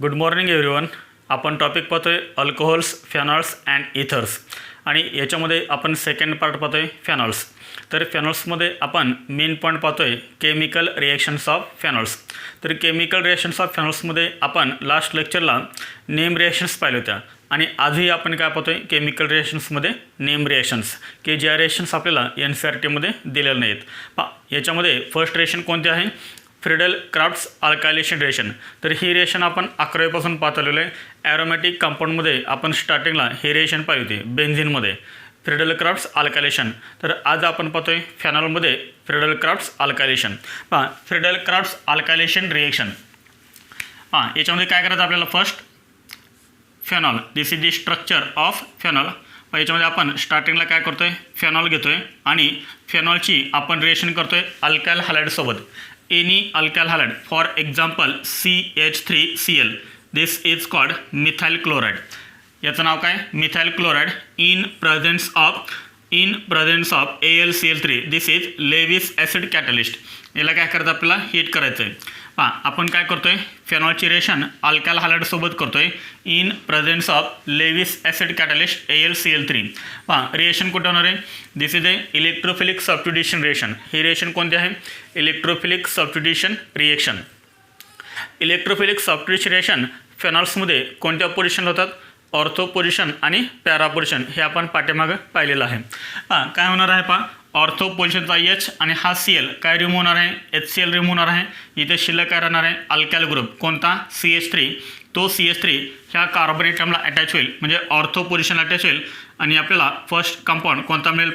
Good morning everyone. आपण topic पाहतोय alcohols, फेनॉल्स and ethers आणि याच्यामध्ये आपण सेकंड पार्ट पाहतोय फेनॉल्स. तर फेनॉल्समध्ये आपण मेन पॉईंट पाहतोय केमिकल रिएक्शन्स ऑफ फेनॉल्स. तर केमिकल रिएक्शन्स ऑफ फेनॉल्समध्ये आपण लास्ट लेक्चरला नेम रिएक्शन्स पाहिल्या होत्या आणि आजही आपण काय पाहतोय केमिकल रिएक्शन्समध्ये नेम रिएक्शन्स की ज्या रिएक्शन्स आपल्याला NCERTमध्ये दिलेल्या नाहीत. याच्यामध्ये फर्स्ट रिएक्शन कोणते आहे? Friedel Crafts alkylation reaction. तर ही रिएक्शन आपण 11वीपासून पाहत आलेलो आहे. ॲरोमॅटिक कंपाऊंडमध्ये आपण स्टार्टिंगला हे रिएक्शन पाहिली होती बेन्झिनमध्ये फ्रिडल क्राफ्ट्स अल्कायलेशन. तर आज आपण पाहतोय फेनॉलमध्ये Friedel Crafts alkylation. Friedel Crafts alkylation reaction. याच्यामध्ये काय करायचं आपल्याला? First phenol, this is the structure of phenol. याच्यामध्ये आपण स्टार्टिंगला काय करतोय? फेनॉल घेतोय आणि फेनॉलची आपण रिएक्शन करतोय अल्कायल हॅलाइडसोबत. Any alkyl halide, for example CH3Cl, this is called methyl chloride. याचं नाव काय? Methyl chloride in presence of AlCl3, this is Lewis acid catalyst. याला काय करायचं आपल्याला? हीट करायचं आहे. आपण काय करतोय? फेनॉलची रिएक्शन अल्कायल हॅलाइडसोबत करतोय in presence of Lewis acid catalyst AlCl3. Reaction कुठं होणार आहे? This is a electrophilic substitution reaction. ही रिएक्शन कोणती आहे? Electrophilic substitution reaction. Electrophilic substitution reaction फेनॉल्समध्ये कोणत्या पोझिशन होतात? ऑर्थो पोझिशन आणि पॅरा पोझिशन. हे आपण पाठीमागं पाहिलेलं आहे. काय होणार आहे? ऑर्थो पोझिशनचा H आणि हा Cl काय रिमूव्ह होणार आहे? HCl रिमूव्ह होणार आहे. इथे शिल्लक काय राहणार आहे? Alkyl group. कोणता? CH3. तो CH3 ह्या कार्बन ॲटमला अटॅच होईल, म्हणजे ऑर्थो पोझिशनला अटॅच होईल आणि आपल्याला फर्स्ट कंपाऊंड कोणता मिळेल?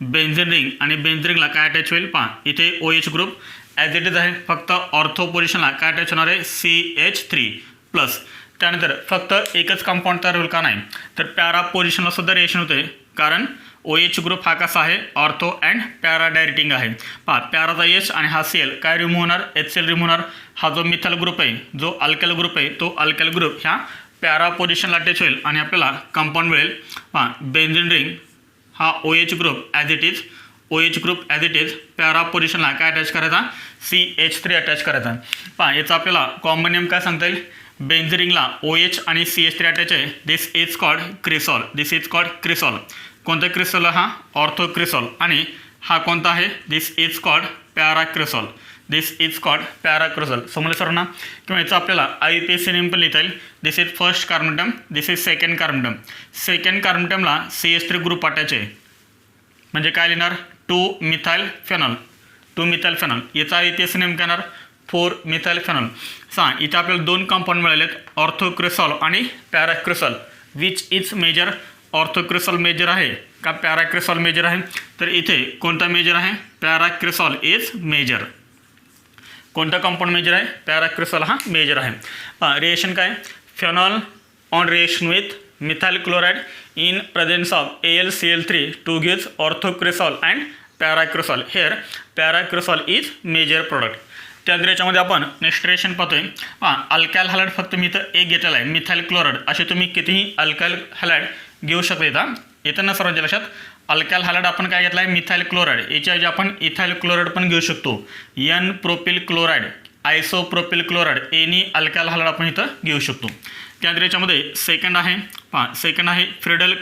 Benzene ring. आणि बेन्झीन रिंगला काय अटॅच होईल? इथे OH group as it is आहे. फक्त ऑर्थो पोझिशनला काय अटॅच होणार आहे? CH3 plus. त्यानंतर फक्त एकच कंपाऊंड तयार होईल का? नाही. तर पॅरा पोझिशनला सुद्धा रिएक्शन होते, कारण OH ग्रुप हा कसा आहे? ऑर्थो अँड पॅरा डायरेक्टिंग आहे. पॅराचा H आणि हा Cl काय रिमूव्ह होणार? HCl रिमूव्ह होणार. हा जो मिथाइल ग्रुप आहे, जो अल्कायल ग्रुप आहे, तो अल्कायल ग्रुप ह्या पॅरा पोझिशनला अटॅच होईल आणि आपल्याला कंपाऊंड मिळेल. बेन्झीन रिंग हा OH group as it is, OH group as it is. Para पोझिशनला काय अटॅच करायचा? CH3 अटॅच करायचा. याचा आपल्याला कॉमन नेम काय सांगता येईल? बेन्झीन रिंगला OH आणि CH3 अटॅच आहे. This is called cresol. This is called cresol. कोणता क्रिसॉल? हा ऑर्थो क्रिसॉल. आणि हा कोणता आहे? This is called para cresol. This is called para cresol. समजलं सर ना? किंवा याचं आपल्याला IUPAC नेम पण लिहिता येईल. This is first carbon, this is second carbon. Second कार्बनला CH3 ग्रुप अटॅच आहे, म्हणजे काय लिहिणार? 2 मिथाइल फेनॉल. 2 methyl phenol. याचा IUPAC नेम काय येणार? 4 मिथाइल फेनॉल. इथे आपल्याला दोन कंपाऊंड मिळालेत, ऑर्थोक्रिसॉल आणि para cresol. Which is major? Ortho cresol major आहे का पॅराक्रिसॉल मेजर आहे? तर इथे कोणता मेजर आहे? Para cresol is major. कोणता कंपाऊंड मेजर आहे? पॅराक्रिसॉल हा मेजर आहे. रिएक्शन काय? Phenol on reaction with methyl chloride in presence of AlCl3 to gives ortho cresol and para cresol. Here para cresol is major product. त्या याच्यामध्ये आपण नेक्स्ट रिएक्शन पाहतोय. अल्कायल हॅलाइड फक्त मी इथं एक घेतलेला आहे, मिथाइल क्लोराइड. असे तुम्ही कितीही अल्कायल हॅलाइड घेऊ शकता. येतं ना सर्वांच्या लक्षात? अल्कायल हॅलाइड आपण काय घेतला आहे? Methyl chloride. याच्या ऐवजी आपण इथाइल क्लोराइड पण घेऊ शकतो. N propyl chloride, isopropyl chloride, any alkyl halide आपण इथं घेऊ शकतो. त्यानंतर याच्यामध्ये सेकंड आहे. सेकंड आहे Friedel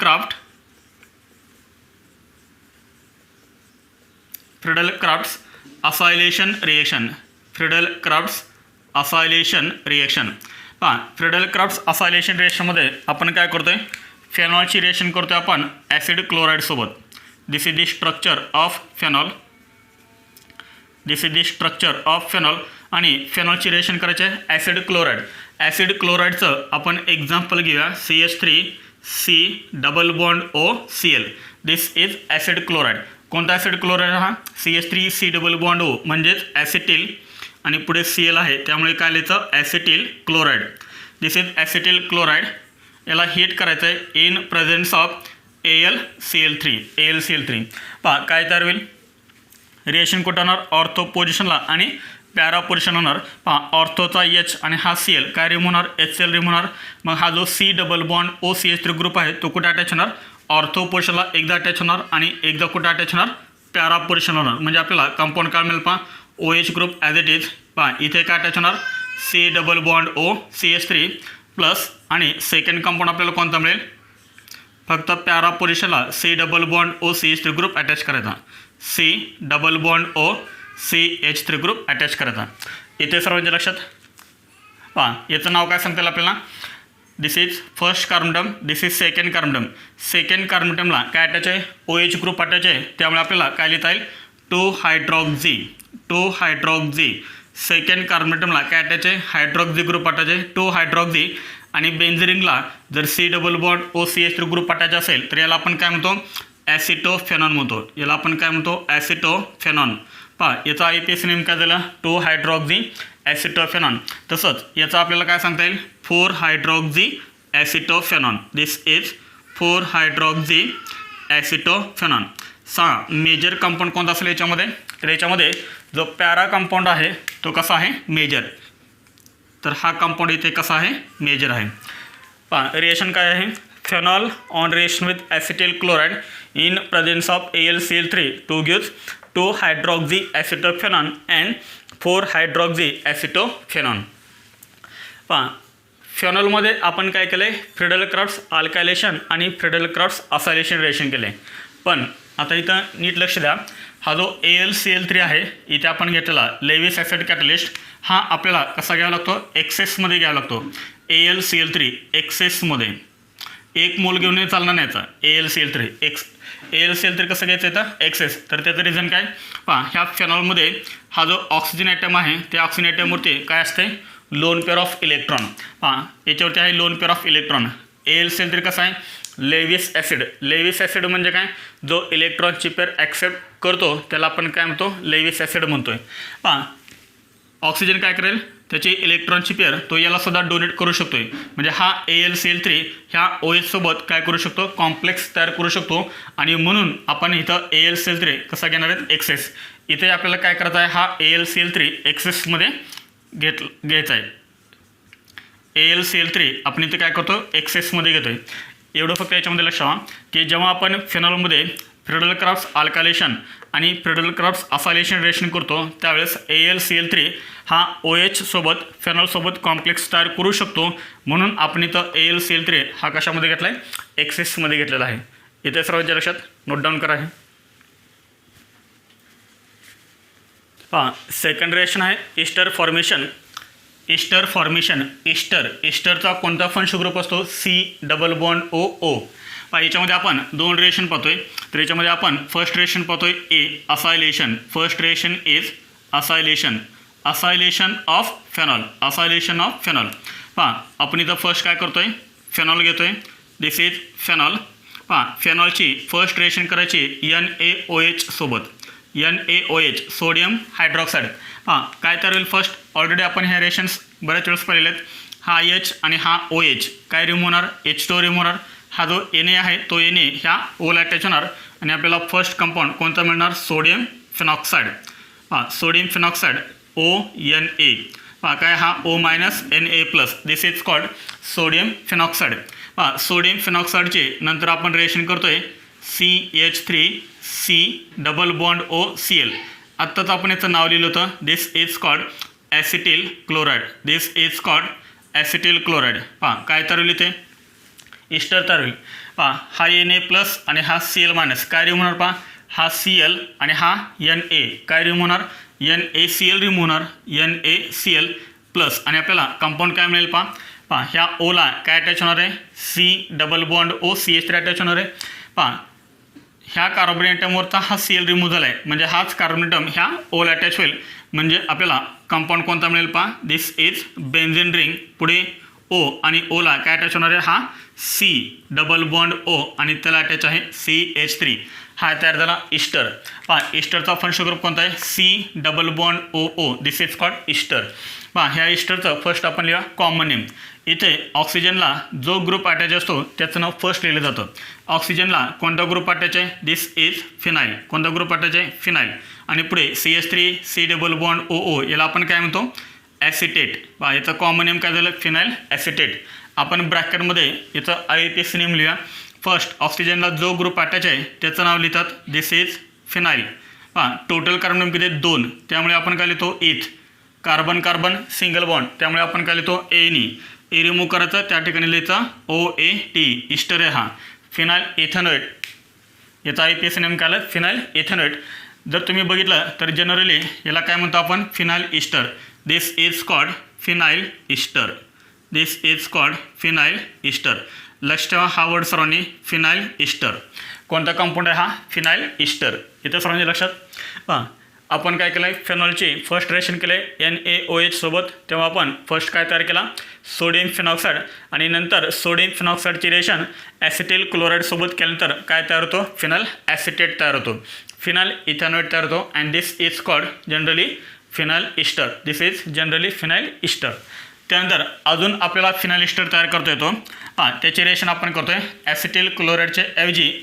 Crafts acylation reaction. Friedel Crafts acylation reaction. Friedel Crafts acylation रिएक्शनमध्ये आपण काय करतोय? फेनॉलची रिएक्शन करतोय आपण ॲसिड क्लोराईडसोबत. This is the structure of phenol. This is the structure of phenol. आणि फेनॉलची रिएक्शन करायची आहे ॲसिड क्लोराईड. ॲसिड क्लोराईडचं आपण एक्झाम्पल घेऊया. CH3C double bond OCl. This is acid chloride. कोणता ॲसिड क्लोराईड? हा CH3C डबल बॉन्ड O म्हणजेच acetyl आणि पुढे Cl आहे, त्यामुळे काय लिहायचं? Acetyl chloride. This is acetyl chloride. याला हीट करायचं आहे इन प्रेझेन्स ऑफ AlCl3. काय तयार होईल? रिएक्शन कुठं होणार? ऑर्थो पोझिशनला आणि पॅरा पोझिशन होणार. ऑर्थोचा H आणि हा Cl काय रिमूव्ह होणार? HCl रिमूव्ह होणार. मग हा जो C double bond OCH3 group आहे तो कुठे अटॅच होणार? ऑर्थो पोझिशनला एकदा अटॅच होणार आणि एकदा कुठे अटॅच होणार? पॅरा पोझिशन होणार. म्हणजे आपल्याला कंपाऊंड काय मिळेल? OH group as it is. इथे काय अटॅच होणार? C double bond O CH3 plus आणि सेकंड कंपाऊंड आपल्याला कोणता मिळेल, फक्त पॅरा पोझिशनला C double bond O CH3 group attach करायचा, C double bond O CH3 group attach करायचा. इथे सर्वांच्या लक्षात पहा, याचं नाव काय सांगता येईल आपल्याला, this is first carbon, this is second carbon. Second कार्बनला काय अटॅच आहे, OH ग्रुप अटॅच आहे, त्यामुळे आपल्याला काय लिहिता येईल 2 हायड्रॉक्झी. सेकंड कार्बनला काय अटॅच आहे, हायड्रॉक्झी ग्रुप अटॅच आहे, 2 हायड्रॉक्झी. आणि बेन्झिरिंगला जर C double bond O CH3 group attach असेल तर याला आपण काय म्हणतो, ॲसिटोफेनॉन म्हणतो. याला आपण काय म्हणतो, ॲसिटोफेनॉन. पहा, याचा IPS नेम काय झाला, 2 हायड्रॉक्झी ॲसिटोफेनॉन. तसंच याचा आपल्याला काय सांगता येईल, 4 hydroxy ॲसिटोफेनॉन. This is 4 hydroxy ॲसिटोफेनॉन. Major compound कोणता असेल याच्यामध्ये, तर याच्यामध्ये जो पॅरा कंपाऊंड आहे तो कसा आहे, मेजर. तर हा कंपाऊंड इथे कसा आहे, मेजर आहे. पहा, रिएक्शन काय आहे, phenol on reaction with acetyl chloride in presence of AlCl3 to gives 2 hydroxy acetophenone and 4 hydroxy acetophenone. पहा, फेनॉलमध्ये आपण काय केलं आहे, फ्रिडल क्राफ्ट्स अल्कायलेशन आणि फ्रिडल क्राफ्ट्स असायलेशन रिएक्शन केले. पण आता इथं नीट लक्ष द्या, हा जो AlCl3 आहे इथे आपण घेतलेला लेविस ॲसिड कॅटलिस्ट, हा आपल्याला कसा घ्यावा लागतो, एक्सेसमध्ये घ्यावा लागतो. AlCl3 एक्सेसमध्ये 1 मोल घेऊन चालणार नाही याचा, AlCl3 कसं घ्यायचं येतं, एक्सेस. तर त्याचं रिझन काय, पहा, ह्या फेनॉलमध्ये हा जो ऑक्सिजन ॲटम आहे त्या ऑक्सिजन ॲटमवरती काय असते, लोन पेअर ऑफ इलेक्ट्रॉन. पहा, याच्यावरती आहे lone pair of electron. AlCl3 कसं आहे, लेविस ॲसिड. लेविस ॲसिड म्हणजे काय, जो इलेक्ट्रॉनची पेअर ॲक्सेप्ट करतो त्याला आपण काय म्हणतो, लेविस ॲसिड म्हणतोय. पहा, ऑक्सिजन काय करेल, त्याची इलेक्ट्रॉनची पेअर तो याला सुद्धा डोनेट करू शकतो. म्हणजे हा AlCl3 ह्या OH सोबत काय करू शकतो, कॉम्प्लेक्स तयार करू शकतो. आणि म्हणून आपण इथं AlCl3 कसा घेणार आहेत, एक्सेस. इथे आपल्याला काय करायचं आहे, हा AlCl3 एक्सेसमध्ये घ्यायचा आहे. AlCl3 आपण इथे काय करतो, एक्सेसमध्ये घेतो आहे. एवढं फक्त याच्यामध्ये लक्ष ठेवा की जेव्हा आपण फेनॉलमध्ये फ्रिडल क्राफ्ट्स अल्कायलेशन आणि फ्रिडल क्राफ्ट्स असायलेशन रिएक्शन करतो त्यावेळेस AlCl3 हा OH सोबत फेनॉलसोबत कॉम्प्लेक्स तयार करू शकतो. म्हणून आपण इथं AlCl3 हा कशामध्ये घेतला आहे, एक्सेसमध्ये घेतलेला आहे. इथे सर्वांच्या लक्षात नोट डाऊन करा आहे. पहा, सेकंड रिएक्शन आहे ईस्टर फॉर्मेशन. ईस्टरचा कोणता फंक्शन ग्रुप असतो, C डबल बॉन्ड OO. पहा, याच्यामध्ये आपण 2 रिएक्शन पाहतोय. तर याच्यामध्ये आपण फर्स्ट रिएक्शन पाहतोय acylation. First reaction is acylation of phenol. पहा, आपण इथं फर्स्ट काय करतोय, फेनॉल घेतोय. This is phenol. पहा, फेनॉलची फर्स्ट रिएक्शन करायची NaOH सोबत. NaOH sodium hydroxide. हां, काय तर होईल फर्स्ट, ऑलरेडी आपण ह्या रिएक्शन्स बऱ्याच वेळेस पाहिलेले आहेत. हा H आणि हा OH काय रिमूव्ह होणार, H2 रिमूव्ह होणार. हा जो Na आहे तो Na ह्या ओला अटॅच होणार आणि आपल्याला फर्स्ट कंपाऊंड कोणता मिळणार, सोडियम फिनॉक्साईड. हां, सोडियम फिनॉक्साईड ONA. पहा, काय हा O minus Na+. This is called sodium phenoxide. पहा, सोडियम फिनॉक्साईडचे नंतर आपण रिएक्शन करतोय CH3C डबल बॉन्ड OCl. आत्ताच आपण याचं नाव लिहिलं होतं. This is called acetyl chloride. पहा, काय तर होईल इथे, ईस्टर तर होईल. पहा, हा Na+ आणि हा Cl मायनस काय रिमूव्ह होणार. पहा, हा Cl आणि हा Na काय रिमूव्ह होणार, NaCl रिमूव्ह होणार, NaCl+ आणि आपल्याला कंपाऊंड काय मिळेल. पहा, ह्या ओला काय अटॅच होणार आहे, C double bond OCH3 attach होणार आहे. पहा, ह्या कार्बन ॲटमवरचा हा Cl रिमूव्ह झाला आहे म्हणजे हाच कार्बन ॲटम ह्या ओला अटॅच होईल. म्हणजे आपल्याला कंपाऊंड कोणता मिळेल. पहा, दिस इज बेन्झीन रिंग. पुढे O आणि ओला काय अटॅच होणार आहे, हा C डबल बॉन्ड O आणि त्याला अटॅच आहे CH3. हा तयार झाला ईस्टर. पहा, ईस्टरचा फंक्शन ग्रुप कोणता आहे, C double bond OO. This is called Easter. पहा, ह्या ईस्टरचं फर्स्ट आपण लिहा कॉमन नेम. इथे ऑक्सिजनला जो ग्रुप अटॅच असतो त्याचं नाव फर्स्ट लिहिलं जातं. ऑक्सिजनला कोणता ग्रुप अटॅच आहे, दिस इज फिनाईल. कोणता ग्रुप अटॅच आहे, फिनाईल. आणि पुढे CH3C डबल बॉन्ड OO याला आपण काय म्हणतो, ॲसिटेट. पहा, याचं कॉमन नेम काय झालं, फिनाईल ॲसिटेट. आपण ब्रॅकेटमध्ये याचं IUPAC नेम लिहा. फर्स्ट ऑक्सिजनला जो ग्रुप अटॅच आहे त्याचं नाव लिहितात, दिस इज फिनाईल. पहा, टोटल कार्बन किती 2, त्यामुळे आपण काय लिहितो इथ. कार्बन कार्बन सिंगल बॉन्ड, त्यामुळे आपण काय लिहितो एनी. ए रिमूव्ह करायचं, त्या ठिकाणी लिहायचं OAT. इस्टर आहे हा. फिनाइल इथेनॉइड, याचा IPSC नेम काय आलं? Phenyl ethanoate. जर तुम्ही बघितलं तर जनरली याला काय म्हणतो आपण? Phenyl ester. This is called phenyl ester. This is called phenyl ester. लक्ष ठेवा हा वर्ड सर्वांनी, फिनाइल इस्टर. कोणता कंपाऊंड आहे हा? Phenyl ester. इथं सर्वांनी लक्षात हां. आपण काय केलं आहे? फेनॉलचे फर्स्ट रिएक्शन केलं आहे NaOH सोबत. तेव्हा आपण फर्स्ट काय तयार केला? सोडियम फिनॉक्साईड. आणि नंतर सोडियम फिनॉक्साईडचे रिएक्शन ॲसिटिल क्लोराईडसोबत केल्यानंतर काय तयार होतो? फिनाइल ॲसिटेट तयार होतो. फिनाइल इथेनॉइड तयार होतो. And this is called generally phenyl ester. This is generally phenyl ester. त्यानंतर अजून आपल्याला फिनाइल इस्टर तयार करता येतो. हां, त्याचे रिएक्शन आपण करतोय ॲसिटिल क्लोराईडच्या ऐवजी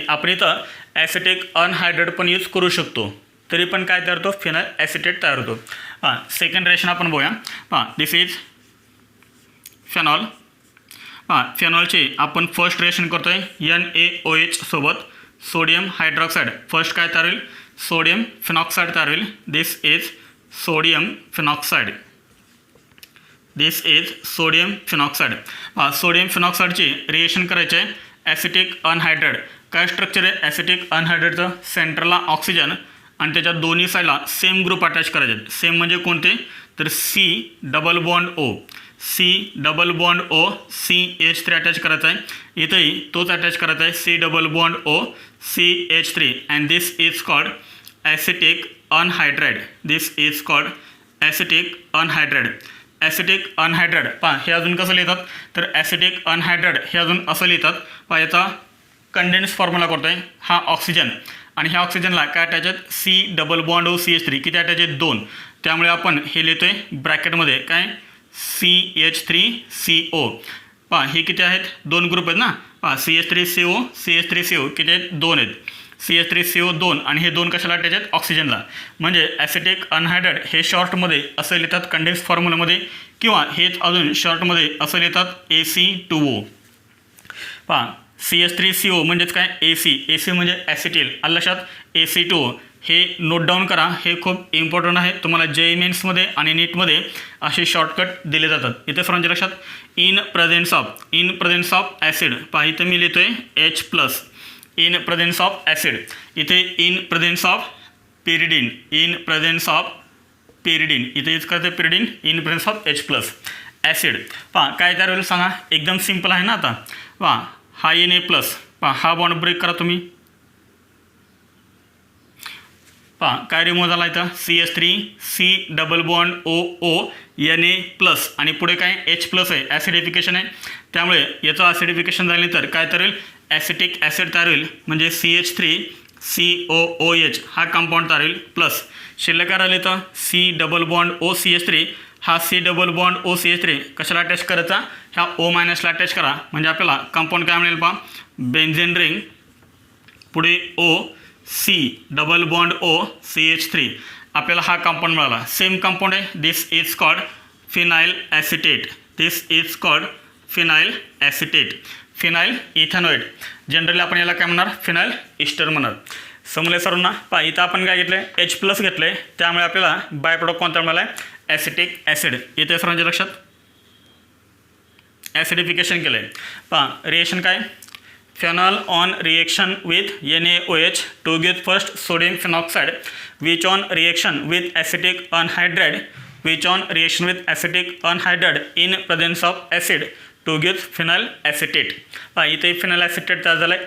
आपण इथं ॲसिटिक अनहायड्रेट पण यूज करू शकतो. तरी पण काय तयार होतो? फिनाइल ॲसिटेट तयार होतो. हां, सेकंड रिएक्शन आपण बघूया. हां, दिस इज फेनॉल. हां, फेनॉलचे आपण फर्स्ट रिएक्शन करतोय NaOH सोबत सोडियम हायड्रॉक्साईड. फर्स्ट काय तयार होईल? सोडियम फिनॉक्साईड तयार होईल. This is sodium phenoxide. This is sodium phenoxide. हां, सोडियम फिनॉक्साईडचे रिएक्शन करायचे ॲसिटिक अनहायड्रेट. काय स्ट्रक्चर आहे ॲसिटिक अनहायड्रेटचं? सेंटरला ऑक्सिजन आणि त्याच्या दोन्ही साईडला सेम ग्रुप अटॅच करायचे. सेम म्हणजे कोणते? तर C double bond O. C double bond O CH3 attach करायचा आहे. इथंही तोच अटॅच करायचा आहे C double bond O CH3. And this is called acetic anhydride. This is called acetic anhydride. Acetic anhydride पहा हे अजून कसं लिहितात? तर ॲसिटिक अनहायड्रेट हे अजून असं लिहितात. पहा याचा कंडेन्स फॉर्म्युला करतोय. हा ऑक्सिजन आणि ह्या ऑक्सिजनला काय अटॅच आहेत? C double bond O CH3. किती अटॅच आहेत? 2. त्यामुळे आपण हे लिहितोय ब्रॅकेटमध्ये काय? CH3CO. पहा हे किती आहेत? 2 ग्रुप आहेत ना. पहा CH3CO CH3CO किती आहेत? 2 आहेत. CH3CO 2 आणि हे 2 कशाला अटॅच आहेत? ऑक्सिजनला. म्हणजे ॲसिटिक अनहायड्रेट हे शॉर्टमध्ये असं लिहितात कंडेन्स फॉर्म्युलामध्ये, किंवा हेच अजून शॉर्टमध्ये असं लिहितात AC2O. पहा CH3CO म्हणजेच काय? AC म्हणजे ॲसिटिल. आलं लक्षात? AC2O हे नोट डाऊन करा. हे खूप इम्पॉर्टंट आहे. तुम्हाला JEE मेन्समध्ये आणि नीटमध्ये असे शॉर्टकट दिले जातात. इथे सर्वांच्या लक्षात. In presence of acid. पहा इथं मी लिहितोय H+. In presence of acid. इथे इन प्रेझेन्स ऑफ पिरिडिन. इथे यूज करते pyridine. In presence of H+. Acid. पहा काय तयार होईल सांगा? एकदम सिम्पल आहे ना. आता पहा हा Na+. पहा हा बॉन्ड ब्रेक करा तुम्ही. पहा काय रिमूव्ह झाला इथं? CH3 C double bond O Na+ आणि पुढे काय? H+ आहे. ॲसिडिफिकेशन आहे. त्यामुळे याचं ॲसिडिफिकेशन झाल्यानंतर काय तयार होईल? ॲसिटिक ॲसिड तयार होईल. म्हणजे CH3COOH हा कंपाऊंड तयार होईल. प्लस शिल्लक काय राहिलं इथं? C double bond O CH3. हा C double bond O CH3 कशाला अटॅच करायचा? ह्या O- ला अटॅच करा. म्हणजे आपल्याला कंपाऊंड काय मिळेल? पहा बेन्झेन रिंग, पुढे O C double bond O CH3. आपल्याला हा कंपाऊंड मिळाला. सेम कंपाऊंड आहे. This is called phenyl acetate. This is called phenyl acetate. Phenyl ethanoate. Generally आपण याला काय म्हणणार? फिनाइल इस्टर म्हणणार. समजले सर्वांना? पहा इथं आपण काय घेतलं आहे? H+ घेतलं आहे. त्यामुळे आपल्याला बाय प्रॉडक्ट कोणता मिळाला आहे? Acetic acid. इथे सर्वांच्या लक्षात. ॲसिडिफिकेशन केलं आहे. पहा रिएक्शन काय? Phenol on reaction with NaOH to give first sodium phenoxide, which on reaction with acetic anhydride in presence of acid to give phenyl acetate. इथे phenyl acetate तयार झाला आहे.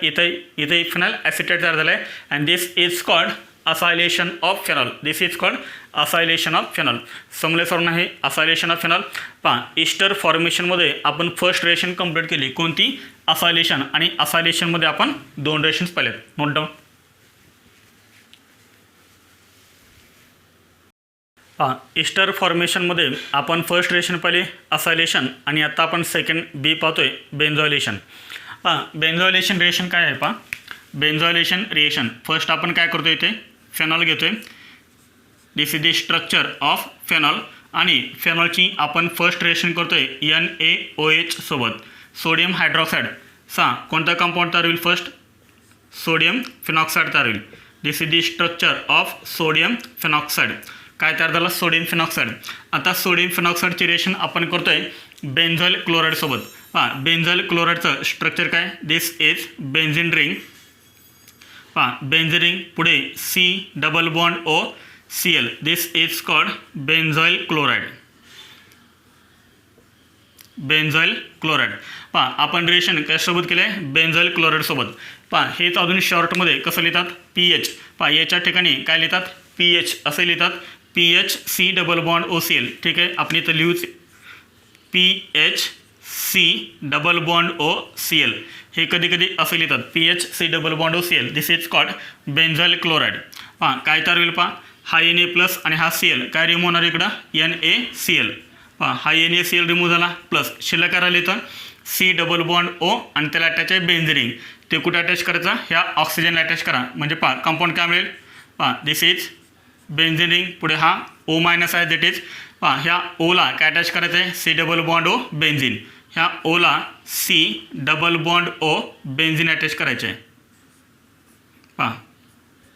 इथे phenyl acetate तयार झाला आहे. and this is called acylation of phenol. This is called acylation of phenol. समजले सर्वांना हे असॉयलेशन ऑफ फेनॉल. पहा इस्टर फॉर्मेशनमध्ये आपण फर्स्ट रिएक्शन कंप्लीट केली. कोणती? असॉयलेशन. आणि असॉयलेशनमध्ये आपण 2 रिएक्शन्स पाहिलेत. Note down. पहा इस्टर फॉर्मेशनमध्ये आपण फर्स्ट रिएक्शन पाहिले असॉयलेशन, आणि आता आपण सेकंड बी पाहतोय बेन्झॉयलेशन. पहा बेन्झॉयलेशन रिएक्शन काय आहे? पहा बेन्झॉयलेशन रिएक्शन फर्स्ट आपण काय करतो? इथे फेनॉल घेतोय. This is the structure of phenol. आणि फेनॉलची आपण फर्स्ट रिएक्शन करतोय NaOH सोबत सोडियम हायड्रॉक्साईड. कोणता कंपाऊंड तयार होईल? फर्स्ट सोडियम फिनॉक्साईड तयार होईल. This is the structure of sodium phenoxide. काय तयार झालं? Sodium phenoxide. आता सोडियम फिनॉक्साइडची रिएक्शन आपण करतोय बेन्झॉइल क्लोराईडसोबत. बेन्झॉइल क्लोराईडचं स्ट्रक्चर काय? This is benzene ring. Benzene ring पुढे C++O Cl. This is called benzoyl chloride. Benzoyl chloride. आपण रिएक्शन कशासोबत केलं आहे? बेन्झॉइल क्लोराईडसोबत. हेच अजून शॉर्टमध्ये कसं लिहितात? pH. याच्या ठिकाणी काय लिहितात? pH असे लिहितात. pH C++OCl. ठीक आहे, आपण इथं लिहूच pH C++OCl. हे कधी कधी असे लिहितात pH C++OCl. This is called benzoyl chloride. काय तयार होईल? हा Na+ आणि हा Cl काय रिमूव्ह होणार इकडं? NaCl. हा NaCl रिमूव्ह झाला प्लस शिल्लक काय राहिलं इथं? C++O आणि त्याला अटॅच आहे बेन्झिन रिंग. ते कुठे अटॅच करायचं? ह्या ऑक्सिजनला अटॅच करा म्हणजे कंपाऊंड काय मिळेल? दिस इज बेन्झिन रिंग. पुढे हा O- आहे दॅट इज ह्या ओला काय अटॅच करायचं आहे? C++O benzene. ह्या ओला C++O बेन्झिन अटॅच करायचे आहे.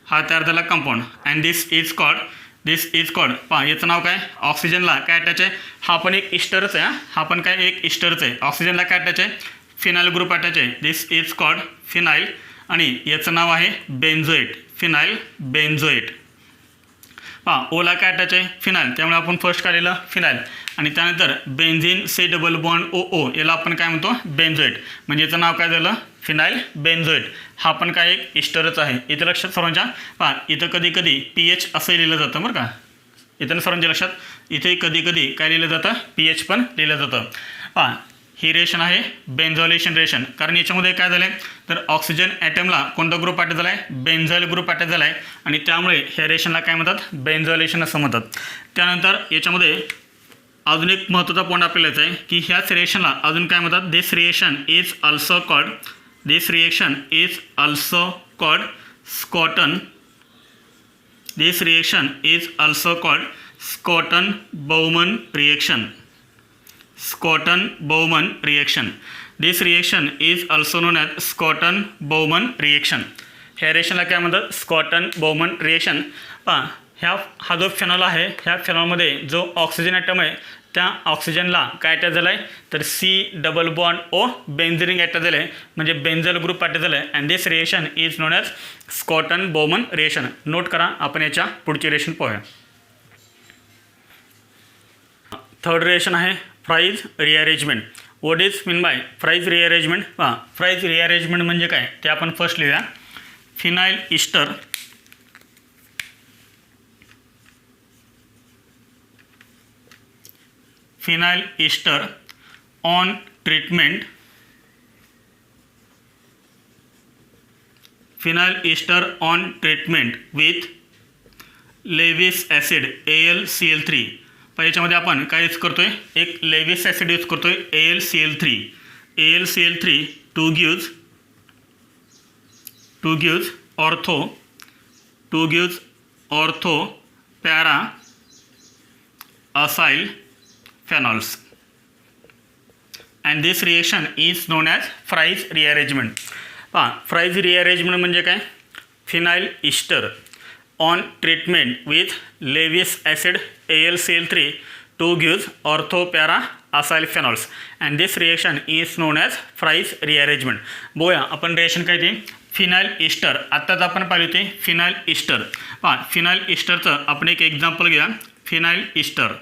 हा तयार झाला compound. And this is called याचं नाव काय? ऑक्सिजनला काय अटॅच आहे? हा पण एक इस्टरच आहे. हा पण काय? एक इस्टरच आहे. ऑक्सिजनला काय अटॅच आहे? फिनाइल ग्रुप अटॅच आहे. दिस इज कॉल्ड फिनाइल आणि याचं नाव आहे बेन्झोएट. Phenyl benzoate. ओला काय अटॅच आहे? फिनाइल. त्यामुळे आपण फर्स्ट काय लिहिलं? फिनाइल. आणि त्यानंतर बेन्झिन C++OO याला आपण काय म्हणतो? बेन्झोएट. म्हणजे याचं नाव काय झालं? Phenyl benzoate. हा पण काय? एक इस्टरच आहे. इथं लक्षात सर्वांच्या इथं कधी कधी pH असं लिहिलं जातं बरं का. इथं सर्वांच्या लक्षात इथे कधी कधी काय लिहिलं जातं? pH पण लिहिलं जातं. ही रिएक्शन आहे बेन्झॉलेशन रिएक्शन. कारण याच्यामध्ये काय झालं आहे तर ऑक्सिजन ॲटमला कोणता ग्रुप अटॅच झाला आहे? बेन्झॉइल ग्रुप अटॅच झाला आहे आणि त्यामुळे ह्या रिएक्शनला काय म्हणतात? बेन्झॉलेशन असं म्हणतात. त्यानंतर याच्यामध्ये अजून एक महत्त्वाचा पॉईंट आपल्याला येतं आहे की ह्याच रिएक्शनला अजून काय म्हणतात? This reaction is also called Schotten. This reaction is also called Schotten Baumann reaction. Schotten-Baumann reaction. This reaction is also known as Schotten-Baumann reaction. ह्या रिएक्शनला काय म्हणतात? स्कॉटन-बाउमन रिएक्शन. हा जो फेनॉल आहे ह्या फेनॉलमध्ये जो ऑक्सिजन ॲटम आहे त्या ऑक्सिजनला काय अटॅच झाला आहे तर C++O बेन्झिन रिंग अटॅच झालं आहे म्हणजे बेन्झॉइल ग्रुप अटॅच झालं आहे. And this reaction is known as Schotten Baumann reaction. Note करा. आपण याच्या पुढची रिएक्शन पाहूया. थर्ड रिएक्शन आहे Fries rearrangement. What is mean by Fries rearrangement? Fries rearrangement म्हणजे काय ते आपण फर्स्ट लिहूया. Phenyl ester on treatment. Phenyl ester on treatment with Lewis acid AlCl3. याच्यामध्ये आपण काय यूज करतोय? एक लेविस ॲसिड यूज करतोय AlCl3 to gives ortho para acyl phenols. And this reaction is known as Fries rearrangement. Fries rearrangement म्हणजे काय? Phenyl ester on treatment with Lewis acid AlCl3 to gives ortho-para acyl phenols and this reaction is known as Fries rearrangement. बोया आपण reaction काय ते phenyl Easter आत्ताच आपण पाहिली होती फिनाइल इस्टर. फिनाइल इस्टरचं आपण एक एक्झाम्पल घ्या. Phenyl ester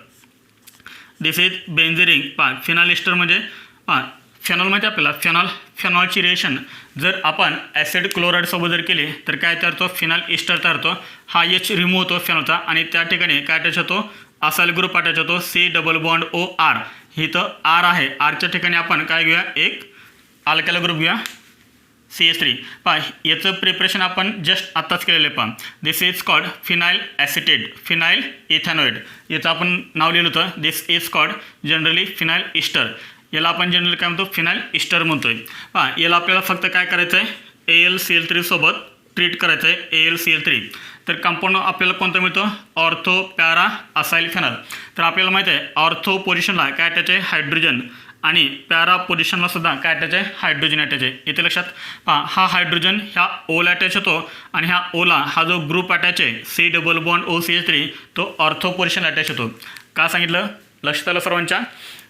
this is benzene ring. Phenyl ester म्हणजे फेनॉल म्हणजे आपल्याला फेनॉलची रिएक्शन जर आपण ॲसिड क्लोराईडसोबत जर केली तर काय तयार होतो? फिनाइल इस्टर तयार होतो. हा H रिमूव्ह होतो फेनॉलचा आणि त्या ठिकाणी काय अटॅच होतो? असाइल ग्रुप अटॅच होतो C++OR. इथं R आहे. आरच्या ठिकाणी आपण काय घेऊया? एक अल्काइल ग्रुप घेऊया CH3. याचं प्रिपरेशन आपण जस्ट आत्ताच केलेलं आहे. This is called phenyl ethanoate. याचं आपण नाव लिहिलं होतं. This is called generally phenyl ester. याला आपण जनरली काय म्हणतो? फिनाइल इस्टर म्हणतोय. याला आपल्याला फक्त काय करायचं आहे? AlCl3 सोबत ट्रीट करायचं आहे. AlCl3 तर कंपाऊंड आपल्याला कोणतं मिळतं? Ortho para acyl phenol. तर आपल्याला माहिती आहे ऑर्थो पोझिशनला काय अटॅच आहे? हायड्रोजन आणि पॅरा पोझिशनला सुद्धा काय अटॅच आहे, हायड्रोजन अटॅच आहे. इथे लक्षात पहा, हा हायड्रोजन ह्या ओला अटॅच होतो आणि ह्या ओला हा जो ग्रुप अटॅच आहे C++OCH3 तो ऑर्थो पोझिशनला अटॅच होतो. का सांगितलं, लक्षात आलं सर्वांच्या.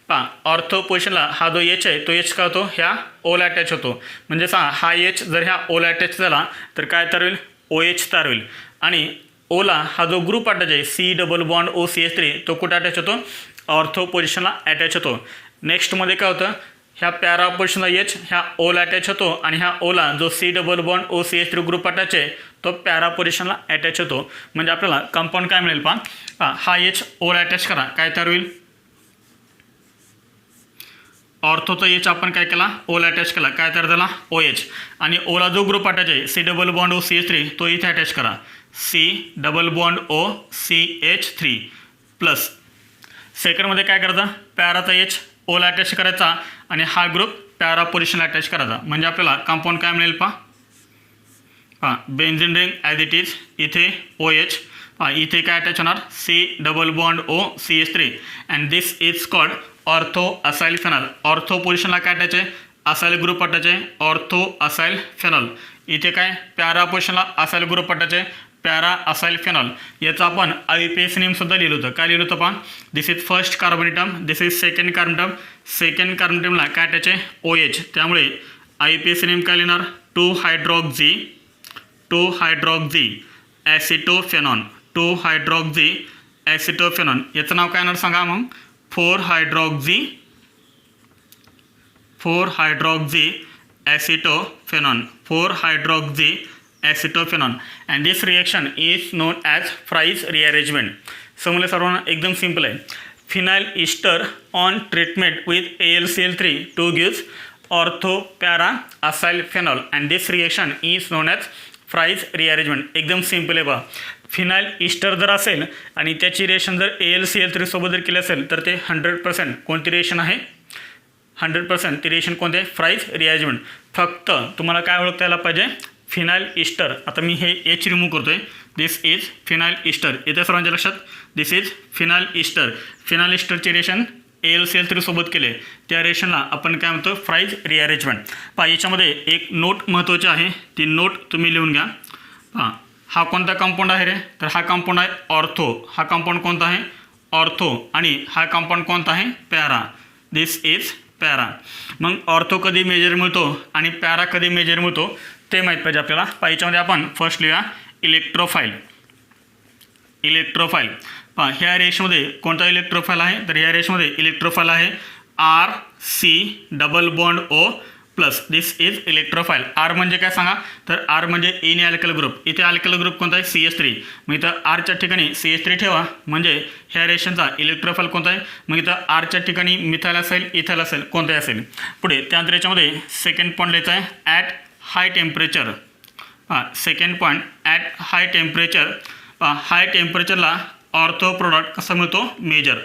पहा, ऑर्थो पोझिशनला हा जो एच आहे तो एच काय होतो, ह्या ओला अटॅच होतो. म्हणजे हा एच जर ह्या ओला अटॅच झाला तर काय तयार होईल, OH तयार होईल. आणि ओला हा जो ग्रुप अटॅच आहे C++OCH3 तो कुठे अटॅच होतो, ऑर्थो पोझिशनला अटॅच होतो. नेक्स्टमध्ये काय होतं, ह्या पॅरा पोझिशनला एच ह्या ओला अटॅच होतो आणि ह्या ओला जो C++OCH3 ग्रुप अटॅच आहे तो पॅरा पोझिशनला अटॅच होतो. म्हणजे आपल्याला कंपाऊंड काय मिळेल पहा, हा एच ओला अटॅच करा काय तयार होईल, ऑर्थोचा एच आपण काय केला, ओला अटॅच केला काय तयार झाला, OH. आणि ओला जो ग्रुप अटॅच आहे C++OCH3 तो इथे अटॅच करा C++OCH3 प्लस. सेकंडमध्ये काय करायचं, पॅराचा एच ओला अटॅच करायचा आणि हा ग्रुप पॅरा पोझिशनला अटॅच करायचा. म्हणजे आपल्याला कंपाऊंड काय मिळेल पहा, benzene ring as it is, इथे OH, इथे काय अटॅच होणार C++OCH3 and this is called ortho acyl phenol. Ortho पोझिशनला काय अटॅच आहे, असाइल ग्रुप अटॅच आहे, ऑर्थो असाइल फेनॉल. इथे काय पॅरा पोझिशनला असाइल ग्रुप अटॅच आहे, पॅरा असाइल फेनॉल. याचं आपण IUPAC नेमसुद्धा लिहिलं होतं. काय लिहिलं होतं पहा, this is first carbon term, this is second carbon term. Second carbon टर्मला काय अटॅच आहे, OH. त्यामुळे IUPAC नेम काय लिहिणार, 2-हायड्रॉक्झी ॲसिटोफेनॉन. 2-हायड्रॉक्झी ॲसिटोफेनॉन. याचं नाव काय येणार सांगा मग, 4-हायड्रॉक्झी acetophenone. 4-hydroxy acetophenone. And this reaction is known as Fry's rearrangement. समजलं सर्वांना, एकदम सिंपल आहे. Phenyl Easter on treatment with AlCl3 to gives ortho-para acyl phenol and this reaction is known as Fry's rearrangement. एकदम simple आहे बा. Phenyl Easter जर असेल आणि त्याची रिएक्शन जर AlCl3 सोबत जर केली असेल तर ते 100% कोणती रिएक्शन आहे, 100% ती रिएक्शन कोणते आहे, फ्राईज रिअरेंजमेंट. फक्त तुम्हाला काय ओळखता यायला पाहिजे, फिनाइल ईस्टर. आता मी हे एच रिमूव्ह करतोय, दिस इज फिनाइल ईस्टर. येते सर्वांच्या लक्षात, this is phenyl ester. Phenyl ईस्टरची रिएक्शन AlCl3 सोबत केले त्या रिएक्शनला आपण काय म्हणतो, फ्राईज रिअरेंजमेंट. पहा, याच्यामध्ये एक नोट महत्त्वाची आहे, ती नोट तुम्ही लिहून घ्या. पहा, हा कोणता कंपाऊंड आहे रे, तर हा कंपाऊंड आहे ऑर्थो. हा कंपाऊंड कोणता आहे, ऑर्थो. आणि हा कंपाऊंड कोणता आहे, पॅरा. This is para. मग ऑर्थो कधी मेजर मिळतो आणि पॅरा कधी मेजर मिळतो ते माहीत पाहिजे आपल्याला. याच्यामध्ये आपण फर्स्ट लिहूया इलेक्ट्रोफाईल. पहा, ह्या रेशमध्ये कोणता इलेक्ट्रोफाईल आहे, तर ह्या रेशमध्ये इलेक्ट्रोफाईल आहे RC++O plus. This is इलेक्ट्रोफाईल. R म्हणजे काय सांगा, तर R म्हणजे इन अल्कल ग्रुप. इथे अल्कल ग्रुप कोणता आहे, CH3. मग इथं Rच्या ठिकाणी CH3 ठेवा, म्हणजे ह्या रेशनचा इलेक्ट्रोफाईल कोणता आहे. मग इथं Rच्या ठिकाणी मिथाइल असेल, इथाइल असेल, कोणताही असेल. पुढे त्यानंतर याच्यामध्ये सेकंड पॉईंट लिहायचा आहे at high temperature. Second point at high temperature. High टेम्परेचरला ऑर्थो प्रोडक्ट कसा मिळतो, मेजर.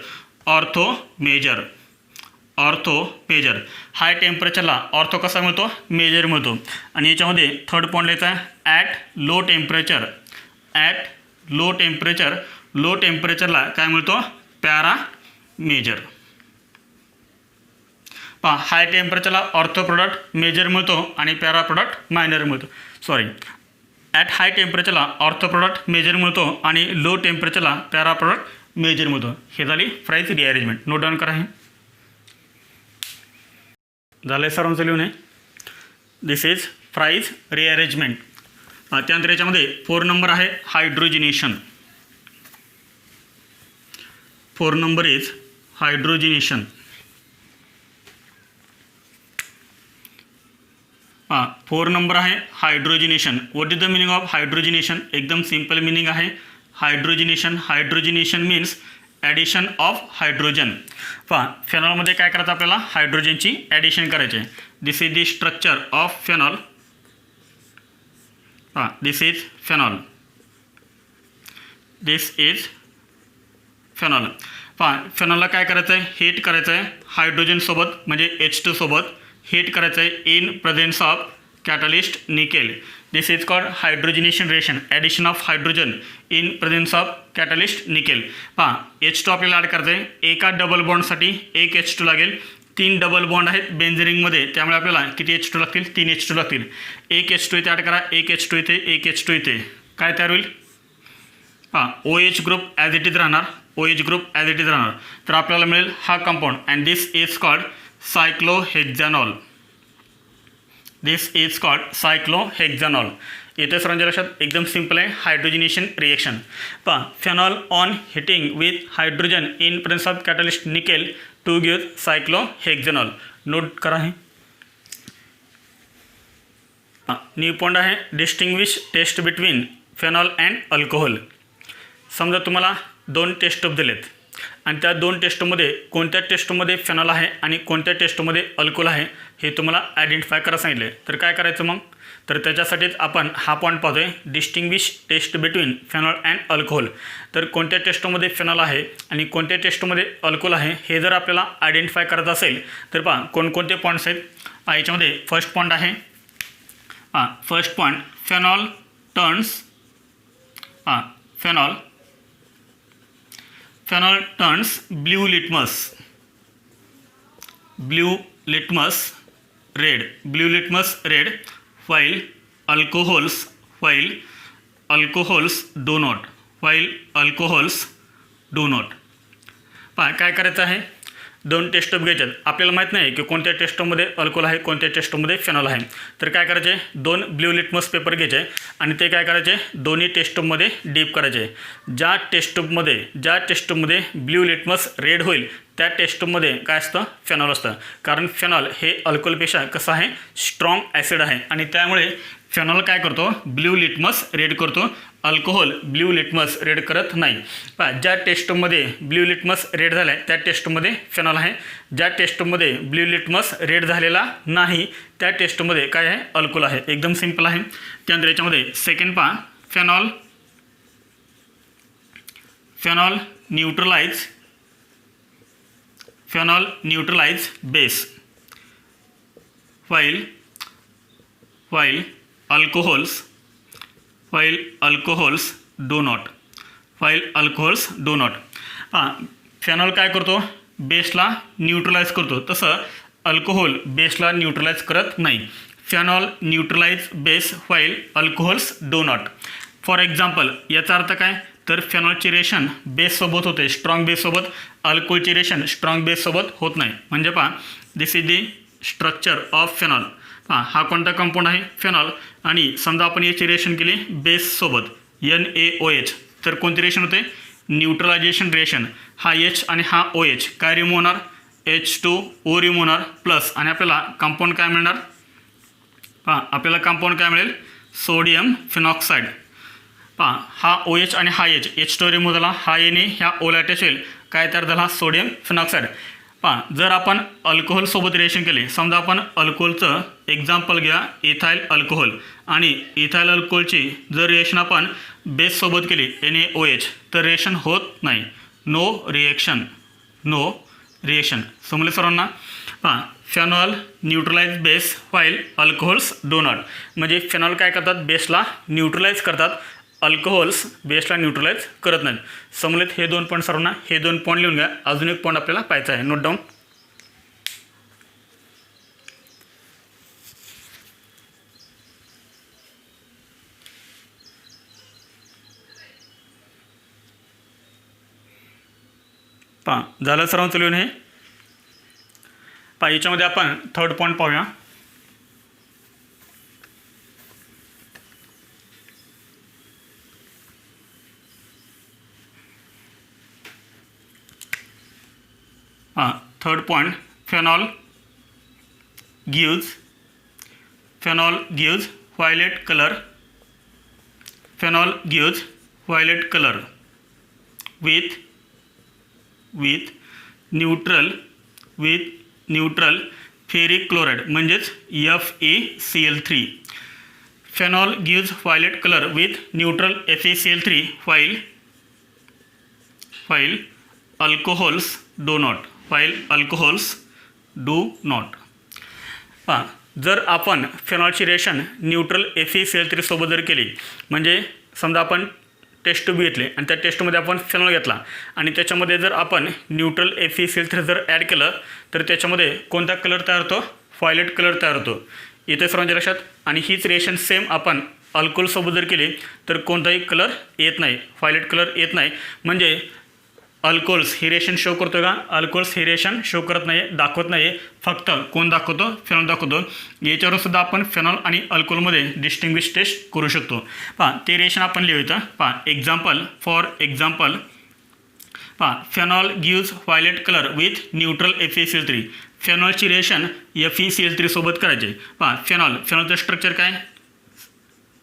Ortho major. हाय टेम्परेचरला ऑर्थो कसा मिळतो, मेजर मिळतो. आणि याच्यामध्ये थर्ड पॉईंट लिहायचा आहे ॲट लो टेम्परेचर. लो टेम्परेचरला काय मिळतो, पॅरा मेजर. पहा, हाय टेम्परेचरला ऑर्थो प्रोडक्ट मेजर मिळतो आणि पॅरा प्रोडक्ट मायनर मिळतो. ॲट हाय टेम्परेचरला ऑर्थो प्रोडक्ट मेजर मिळतो आणि लो टेम्परेचरला पॅरा प्रोडक्ट मेजर मिळतो. हे झाली फ्राईज रिअरेंजमेंट. नोट डाऊन करा. हे झालं आहे सर्वांचं लिहून आहे. This is Fries rearrangement. त्यानंतर याच्यामध्ये 4 नंबर आहे hydrogenation. 4 number is hydrogenation. 4 number आहे hydrogenation. What is the meaning of hydrogenation, एकदम सिंपल मिनिंग आहे. Hydrogenation means addition of hydrogen. पहा, फेनॉलमध्ये काय करायचं आपल्याला, हायड्रोजनची ॲडिशन करायची आहे. This is the structure of phenol. This is phenol. पहा, फेनॉलला काय करायचं आहे, हीट करायचं आहे हायड्रोजनसोबत, म्हणजे H2 सोबत हीट करायचं आहे in presence of catalyst nickel. This is called hydrogenation reaction, addition of hydrogen in presence of catalyst nickel. पहा, H2 आपल्याला ॲड करायचं आहे. एका डबल बॉन्डसाठी एक H2 लागेल, 3 डबल बॉन्ड आहेत बेन्झिनमध्ये, त्यामुळे आपल्याला किती H2 लागतील? 3 H2 लागतील. एक H2 इथे ॲड करा, एक H2 इथे, एक H2 इथे, काय तयार होईल? OH group as it is राहणार, OH group as it is राहणार. तर आपल्याला मिळेल हा compound and this is called cyclohexanol. This is called cyclohexanol. येथे सर्वांच्या लक्षात एकदम सिंपल आहे, hydrogenation reaction. Phenol on heating with hydrogen in presence of catalyst nickel to give cyclohexanol. Note करा हे. न्यू पॉइंट आहे distinguish test between phenol and alcohol. समजा तुम्हाला 2 टेस्ट ट्यूब दिलेत आणि त्या 2 टेस्टमध्ये कोणत्या टेस्टमध्ये फेनॉल आहे आणि कोणत्या टेस्टमध्ये अल्कोहोल आहे हे तुम्हाला आयडेंटिफाय करायला सांगितले. तर काय करायचं मग? तर त्याच्यासाठीच आपण हा पॉईंट पाहतोय, distinguish test between phenol and alcohol. तर कोणत्या टेस्टमध्ये फेनॉल आहे आणि कोणत्या टेस्टमध्ये अल्कोहोल आहे हे जर आपल्याला आयडेंटिफाय करायचं असेल तर पहा कोणकोणते पॉईंट्स आहेत. याच्यामध्ये फर्स्ट पॉईंट आहे, first point phenol turns phenol turns blue litmus red while alcohols do not. पहा काय करायचं आहे, 2 टेस्ट ट्यूब घ्यायच्यात. आपल्याला माहीत नाही की कोणत्या टेस्टमध्ये अल्कोहोल आहे, कोणत्या टेस्टमध्ये फेनॉल आहे. तर काय करायचे, 2 ब्ल्यू लिटमस पेपर घ्यायचे आणि ते काय करायचे, दोन्ही टेस्ट ट्यूबमध्ये डीप करायचे. ज्या टेस्ट ट्यूबमध्ये ब्ल्यू लिटमस रेड होईल त्या टेस्ट ट्यूबमध्ये काय असतं, फेनॉल असतं. कारण फेनॉल हे अल्कोहोलपेक्षा कसं आहे, स्ट्रॉंग ॲसिड आहे आणि त्यामुळे फेनॉल काय करतो, ब्ल्यू लिटमस रेड करतो. अल्कोहोल ब्ल्यू लिटमस रेड करत नाही. पहा ज्या टेस्टमध्ये ब्ल्यू लिटमस रेड झाला आहे त्या टेस्टमध्ये फेनॉल आहे. ज्या टेस्टमध्ये ब्ल्यू लिटमस रेड झालेला नाही त्या टेस्टमध्ये काय आहे, अल्कोहोल आहे. एकदम सिंपल आहे. त्यानंतर याच्यामध्ये सेकंड पहा, phenol neutralise base while alcohols do not. Phenol काय करतो, बेसला न्यूट्रलाइज करतो, तसं अल्कोहोल बेसला न्यूट्रलाइज करत नाही. Phenol neutralise base while alcohols do not. For example याचा अर्थ काय, तर फेनॉलची रिएक्शन बेससोबत होते, स्ट्रॉंग बेससोबत. अल्कोहोलची रिएक्शन स्ट्रॉंग बेससोबत होत नाही. म्हणजे पहा this is the structure of phenol. हा कोणता कंपाऊंड आहे, फेनॉल. आणि समजा आपण याची रिएक्शन केली बेससोबत NaOH, तर कोणती रिएक्शन होते, न्यूट्रलायझेशन रिएक्शन. हा H आणि हा OH काय रिमूव्ह होणार, H2O रिमूव्ह होणार प्लस, आणि आपल्याला कंपाऊंड काय मिळणार, आपल्याला कंपाऊंड काय मिळेल, सोडियम फिनॉक्साईड. हा OH आणि हा H2O रिमूव्ह झाला, हा N ह्या ओला अटॅच होईल, काय तयार झाला, सोडियम फिनॉक्साईड. जर आपण अल्कोहोलसोबत रिएक्शन केली, समजा आपण अल्कोहोलचं एक्झाम्पल घ्या इथाइल अल्कोहोल, आणि इथाइल अल्कोहोलची जर रिएक्शन आपण बेससोबत केली NaOH, तर रिएक्शन होत नाही, नो रिएक्शन. समजले सर्वांना? Phenol neutralise base while alcohols do not. म्हणजे फेनॉल काय करतात, बेसला न्यूट्रलाइज करतात, अल्कोहोल्स बेसला न्यूट्रलाइज करत नाहीत. समजलेत हे 2 पॉईंट सर्वांना? हे 2 पॉईंट लिहून घ्या. अजून एक पॉईंट आपल्याला पाहायचा आहे, नोट डाऊन. झालं सर्वांचं लिहून हे. याच्यामध्ये आपण थर्ड पॉईंट पाहूया. Third point, phenol gives violet color. Phenol gives violet color with neutral ferric chloride म्हणजेच FeCl3. Phenol gives violet color with neutral FeCl3 while alcohols do not. जर आपण फेनॉलची रिएक्शन न्यूट्रल FeCl3 सोबत जर केली, म्हणजे समजा आपण टेस्ट ट्यूब घेतले आणि त्या टेस्टमध्ये आपण फेनॉल घेतला आणि त्याच्यामध्ये जर आपण न्यूट्रल FeCl3 जर ॲड केलं तर त्याच्यामध्ये कोणता कलर तयार होतो? व्हायलेट कलर तयार होतो. इथे सर्वांच्या लक्षात. आणि हीच रिएक्शन सेम आपण अल्कोहोलसोबत जर केली तर कोणताही कलर येत नाही, व्हायलेट कलर येत नाही. म्हणजे अल्कोहोल्स ही रिएक्शन शो करतो का? अल्कोहोल्स ही रिएक्शन शो करत नाही, दाखवत नाही. फक्त कोण दाखवतो? फेनॉल दाखवतो. याच्यावरून सुद्धा आपण फेनॉल आणि अल्कोहोलमध्ये डिस्टिंग्विश टेस्ट करू शकतो. पहा ते रिएक्शन आपण लिहूया. पहा एक्झाम्पल, फॉर एक्झाम्पल पहा phenol gives violet colour with neutral FeCl3. फेनॉलची रिएक्शन FeCl3 सोबत करायचे. पहा फेनॉलचं स्ट्रक्चर काय?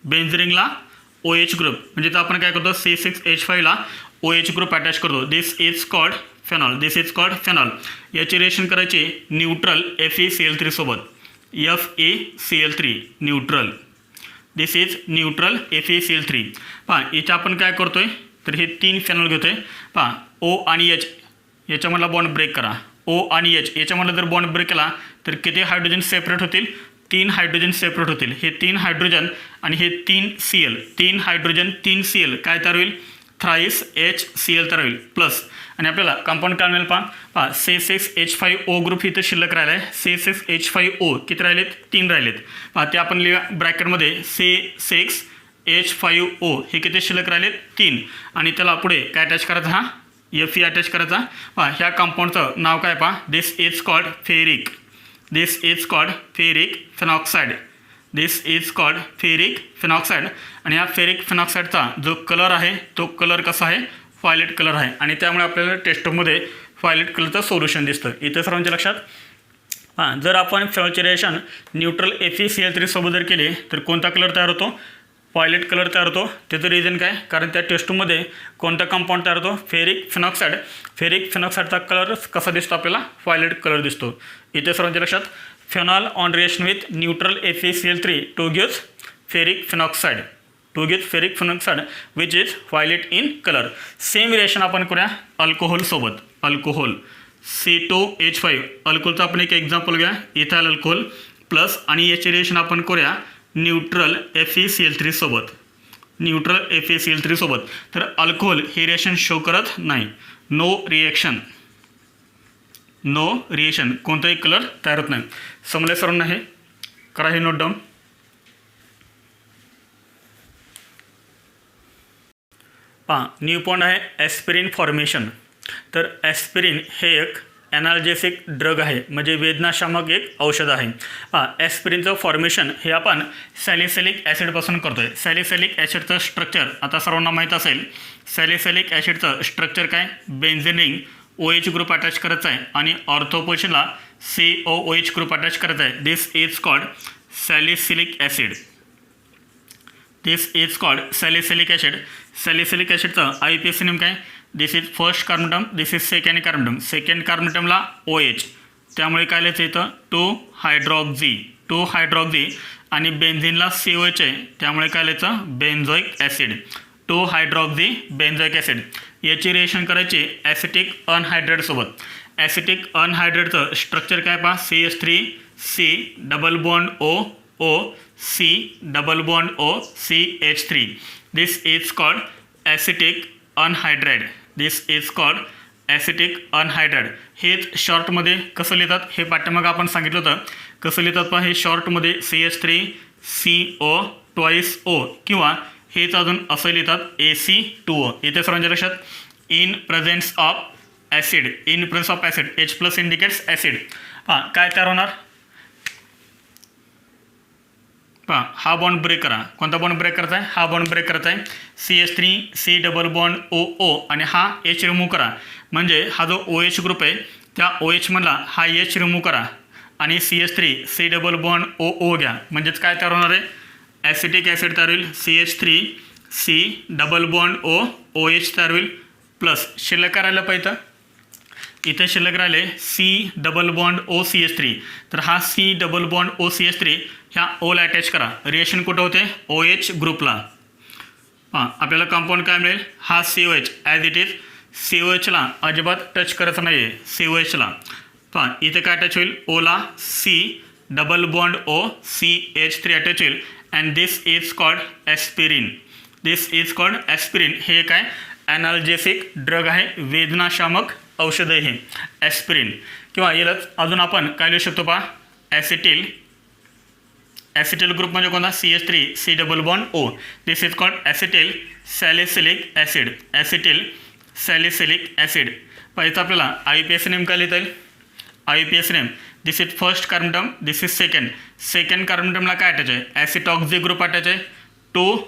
बेन्झिनला OH ग्रुप, म्हणजे तर आपण काय करतो? C6H5ला OH ग्रुप अटॅच करतो. दिस इज कॉल्ड फेनॉल. याची रिएक्शन करायची न्यूट्रल FeCl3 सोबत. FeCl3 neutral. This is neutral FeCl3. पहा इथे आपण काय करतोय तर हे 3 फेनॉल घेतोय. पहा O आणि H याच्यामधला बॉन्ड ब्रेक करा. O आणि H याच्यामधला जर बॉन्ड ब्रेक केला तर किती हायड्रोजन सेपरेट होतील? 3 हायड्रोजन सेपरेट होतील. हे 3 हायड्रोजन आणि हे 3 Cl, 3 हायड्रोजन 3 Cl काय तयार होईल? थ्राईस HCl तयार होईल प्लस. आणि आपल्याला कंपाऊंड काय मिळेल? पहा C6H5O ग्रुप इथं शिल्लक राहिला आहे. C6H5O किती राहिलेत? 3 राहिलेत. पहा ते आपण लिहा ब्रॅकेटमध्ये C6H5O हे किती शिल्लक राहिलेत? 3. आणि त्याला पुढे काय अटॅच करायचं? हा Fe अटॅच करायचा. पहा ह्या कंपाऊंडचं नाव काय? पहा this is called ferric. This is called ferric phenoxide. This is called ferric phenoxide. आणि या फेरिक फेनॉक्साईडचा जो कलर आहे तो कलर कसा आहे? व्हायलेट कलर आहे. आणि त्यामुळे आपल्याला टेस्टमध्ये व्हायलेट कलरचं सोल्युशन दिसतं. इथे सर्वांच्या लक्षात. हां जर आपण फेनॉलचे रिएक्शन न्यूट्रल FeCl3 सोबत जर केले तर कोणता कलर तयार होतो? व्हायलेट कलर तयार होतो. त्याचं रिझन काय? कारण त्या टेस्टमध्ये कोणता कंपाऊंड तयार होतो? Ferric phenoxide. फेरिक फेनॉक्साईडचा कलर कसा दिसतो आपल्याला? व्हायलेट कलर दिसतो. इथे सर्वांच्या लक्षात. Phenol on reaction with neutral FeCl3 to gives ferric phenoxide. Which is violet in colour. Same reaction आपण करूया अल्कोहोलसोबत. अल्कोहोल C2H5 अल्कोहोलचा आपण एक एक्झाम्पल घ्या. इथाइल अल्कोहोल प्लस आणि याची रिएक्शन आपण करूया न्यूट्रल FeCl3 सोबत. तर अल्कोहोल हे रिएक्शन शो करत नाही. नो रिएक्शन कोणताही कलर तयार होत नाही. समजले सर्वांना? हे करा, हे नोट डाऊन. पहा न्यू पॉइंट आहे ॲस्पिरिन फॉर्मेशन. तर ॲस्पिरिन हे एक ॲनाल्जेसिक ड्रग आहे, म्हणजे वेदनाशामक एक औषध आहे. ॲस्पिरिनचं फॉर्मेशन हे आपण सॅलिसिलिक ॲसिडपासून करतो आहे. सॅलिसिलिक ॲसिडचं स्ट्रक्चर आता सर्वांना माहीत असेल. सॅलिसिलिक ॲसिडचं स्ट्रक्चर काय? Benzene ring OH group attach करायचा आहे आणि ऑर्थोपोजिशनला COOH ग्रुप अटॅच करायचा आहे. This is called salicylic acid. Salicylic ॲसिडचं IUPAC नेम काय? This is first carbon, this is second carbon. Second कार्बनटमला OH, त्यामुळे काय लिहायचं इथं? 2 हायड्रॉक्झी आणि बेन्झीनला COH आहे, त्यामुळे काय लिहायचं? Benzoic acid. 2 hydroxy benzoic acid. याची रिएक्शन करायची ॲसिटिक अनहायड्रेट सोबत. ॲसिटिक अनहायड्रेटचं स्ट्रक्चर काय? पहा CH3C double bond O C double bond O CH3. This is called acetic anhydride. हेच शॉर्टमध्ये कसं लिहितात हे पाठीमागं आपण सांगितलं होतं. कसं लिहितात पहा हे शॉर्टमध्ये CH3CO ट्वाईस O किंवा हेच अजून असं लिहितात AC2O. इथे सर्वांच्या लक्षात. In presence of acid H+ indicates acid. पहा काय तयार होणार? पहा हा बॉन्ड ब्रेक करा. कोणता बॉन्ड ब्रेक करायचा आहे? हा बॉन्ड ब्रेक करायचा आहे. CH3C डबल बॉन्ड OO आणि हा H रिमूव्ह करा. म्हणजे हा जो OH ग्रुप आहे त्या OH मधला हा H रिमूव्ह करा आणि CH3C डबल बॉन्ड OO घ्या. म्हणजेच काय तयार होणार आहे? ॲसिटिक ॲसिड तयार होईल. CH3C डबल बॉन्ड OH तयार होईल प्लस शिल्लक करायला पाहिजे. इथे शिल्लक राहिले C डबल बॉन्ड OCH3. तर हा C डबल बॉन्ड OCH3 ह्या ओला अटॅच करा. रिएक्शन कुठं होते? OH ग्रुपला. आपल्याला कंपाऊंड काय मिळेल? हा COH ॲज इट इज. COHला अजिबात टच करायचं नाही आहे. COHला इथे काय अटॅच होईल? ओला C double bond O CH3 attach होईल. And this is called aspirin. This is called aspirin. हे काय ॲनाल्जेसिक ड्रग आहे, वेदनाशामक औषध आहे हे ॲस्पिरिन. किंवा यालाच अजून आपण काय लिहू शकतो पहा, ॲसिटिल. ॲसिटिल ग्रुप म्हणजे कोणता, CH3COO. This is called acetyl salicylic acid. Acetyl salicylic acid. पाहिजे आपल्याला IUPAC नेम काय लिहिता येईल, IUPAC name. This is first carbon term, this is second carbon टर्मला काय अटॅच आहे, ॲसिटॉक्झी ग्रुप अटॅच आहे, 2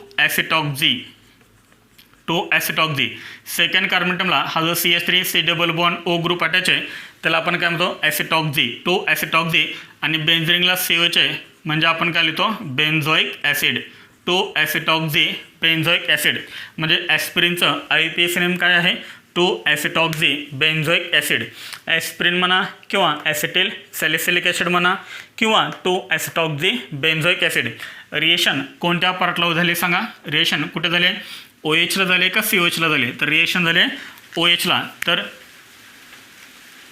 ॲसिटॉक्झी. सेकंड कार्बन टर्मला हा जो CH3COO ग्रुप अटॅच आहे त्याला आपण काय म्हणतो, ॲसिटॉक्झी, 2 ॲसिटॉक्झी. आणि बेन्झिनला COH आहे म्हणजे आपण काय लिहितो, बेन्झोइक ॲसिड, 2 ॲसिटॉक्झी बेन्झोइक ॲसिड. म्हणजे ॲस्पिरिनचं IUPAC नेम काय आहे, 2 ॲसिटॉक्झी बेन्झोइक ॲसिड. ॲस्पिरिन म्हणा किंवा ॲसिटिल सॅलिसिलिक ॲसिड म्हणा किंवा 2 ॲसिटॉक्झी बेन्झोइक ॲसिड. रिएक्शन कोणत्या पार्टला झाले सांगा, रिएक्शन कुठे झाले, OHला झाले का COHला झाले, तर रिएक्शन झाले OHला. तर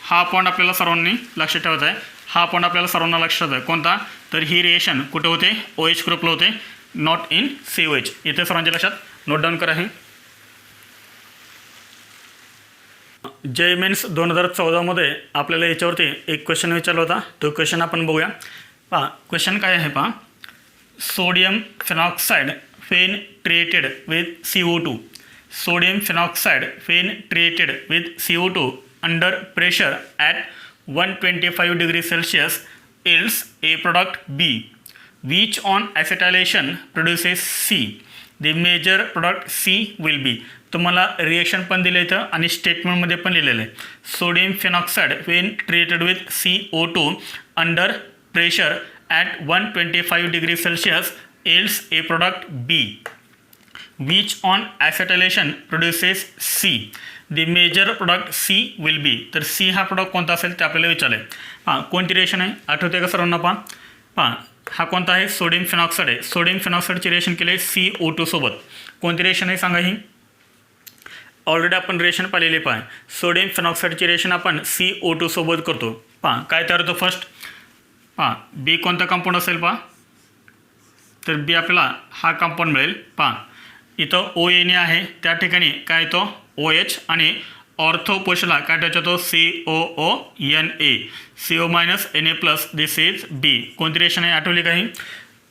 हा पॉईंट आपल्याला सर्वांनी लक्षात ठेवायचा आहे, हा पॉईंट आपल्याला सर्वांना लक्षात आहे कोणता, तर ही रिएक्शन कुठे होते, OH ग्रुपला होते, नॉट इन COH. इथे सर्वांच्या लक्षात नोट डाऊन करा. हे JEE मेन्स 2014मध्ये आपल्याला याच्यावरती एक क्वेश्चन विचारला होता, तो क्वेश्चन आपण बघूया. पहा क्वेश्चन काय आहे पहा, sodium phenoxide when treated with CO2. Sodium phenoxide when treated with CO2 under pressure at 125 degrees Celsius yields a product B, which on acetylation produces C. The major product C will be. तुम्हाला reaction पण दिलं इथं आणि स्टेटमेंटमध्ये पण लिहिलेलं आहे. Sodium phenoxide when treated with CO2 under pressure at 125 degrees Celsius yields a product B, which on acetylation produces C. The major product C will be. तर C हा प्रोडक्ट कोणता असेल ते आपल्याला विचारलं आहे. हां कोणती रिएक्शन आहे आठवते का सर्वांना, पहा हा कोणता आहे, सोडियम फेनॉक्साइड आहे. सोडियम फेनॉक्साइडची रिएक्शन केली आहे CO2 सोबत. कोणती रिएक्शन आहे सांगा, ही ऑलरेडी आपण रिएक्शन पाहिलेली. पहा सोडियम फेनॉक्साइडची रिएक्शन आपण CO2 सोबत करतो. पहा काय तयार होतं फर्स्ट, पहा B कोणता कंपाऊंड असेल, पहा तर B आपल्याला हा कंपाऊंड मिळेल. पहा इथं ONA आहे, त्या ठिकाणी काय येतो OH आणि ऑर्थोपोशला काय त्याच्यातो COONA, CO-Na+, this is B. कोणती रिएक्शन आहे आठवली काही,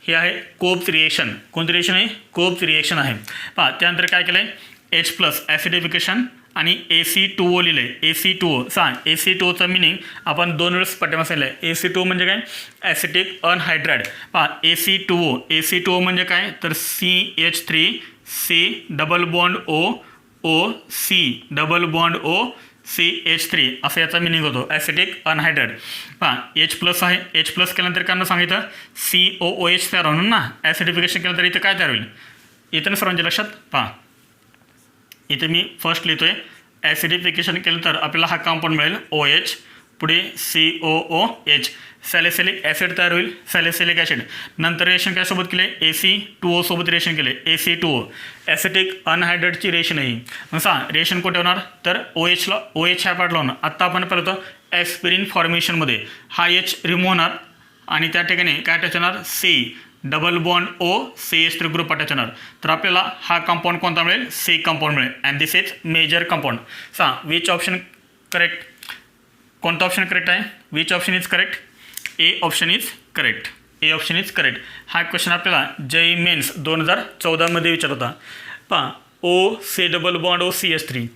हे आहे कोब्स रिएक्शन. कोणती रिएक्शन आहे, कोब्स रिएक्शन आहे. पहा त्यानंतर काय केलं आहे, H+ ॲसिडिफिकेशन आणि AC2O लिहिलं आहे. AC2O सांग, AC2Oचं मिनिंग आपण 2 वेळेस पाठीमागे सांगितलं आहे. AC2O म्हणजे काय, ॲसिटिक अनहायड्राइड. पहा AC2O म्हणजे काय, तर CH3C double bond O C double bond O CH3 असं याचा मिनिंग होतो, ॲसिटिक अनहायड्राइड. पहा H+ आहे, H+ केल्यानंतर काय सांगितलं, COOH तयार होणार ना, ॲसिडिफिकेशन केलं तर इथं काय तयार होईल, इथं ना सर्वांच्या लक्षात. पहा इथे मी फर्स्ट लिहितो आहे, ॲसिडिफिकेशन केलं तर आपल्याला हा कंपाऊंड मिळेल OH, पुढे COOH, सॅलिसिलिक ॲसिड तयार होईल, सॅलिसिलिक ॲसिड. नंतर रिएक्शन काय सोबत केले, AC2O सोबत रिएक्शन केले, AC2O ॲसिटिक अनहायड्रेटची रिएक्शन आहे. मग सांग रिएक्शन कुठे होणार, तर OHला, OH ह्या पार्टला होणार. आत्ता आपण पाहिलं होतं ॲस्पिरिन फॉर्मेशनमध्ये हा H रिमूव्ह होणार आणि त्या ठिकाणी काय अटॅच होणार, C double bond O CH3 group attach होणार. तर आपल्याला हा कंपाऊंड कोणता मिळेल, C कंपाऊंड मिळेल. And this is major compound. सांग विच ऑप्शन करेक्ट, कोणता ऑप्शन करेक्ट आहे, which option is correct, A option is correct, A option is correct. हा क्वेश्चन आपल्याला JEE मेन्स 2014मध्ये विचारला होता. पहा OC double bond O CH3,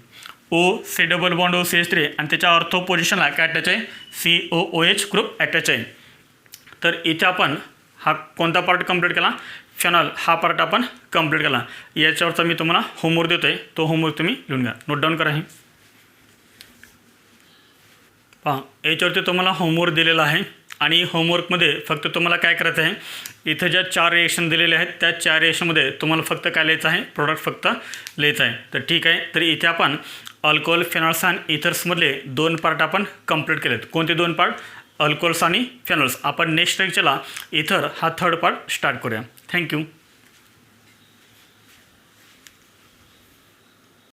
OC double bond O CH3 आणि त्याच्या ऑर्थो पोझिशनला काय अटॅच आहे, COOH ग्रुप अटॅच आहे. तर इथे आपण हा कोणता पार्ट कंप्लीट केला, फेनॉल हा पार्ट आपण कंप्लीट केला. याच्यावरचा मी तुम्हाला होमवर्क देतो आहे, तो होमवर्क तुम्ही लिहून घ्या, नोट डाऊन करा. हे पहा याच्यावरती तुम्हाला होमवर्क दिलेला आहे आणि होमवर्कमध्ये फक्त तुम्हाला काय करायचं आहे, इथं ज्या 4 रिएक्शन दिलेले आहेत त्या 4 रिएक्शनमध्ये तुम्हाला फक्त काय लिहायचं आहे, प्रोडक्ट फक्त लिहायचं आहे. तर ठीक आहे, तर इथे आपण अल्कोहोल फेनॉल्स आणि इथर्समधले 2 पार्ट आपण कंप्लीट केलेत. कोणते 2 पार्ट, अल्कोहोल्स आणि फेनॉल्स. आपण नेक्स्ट लेक्चरला इथर हा 3rd पार्ट स्टार्ट करूया. थँक्यू.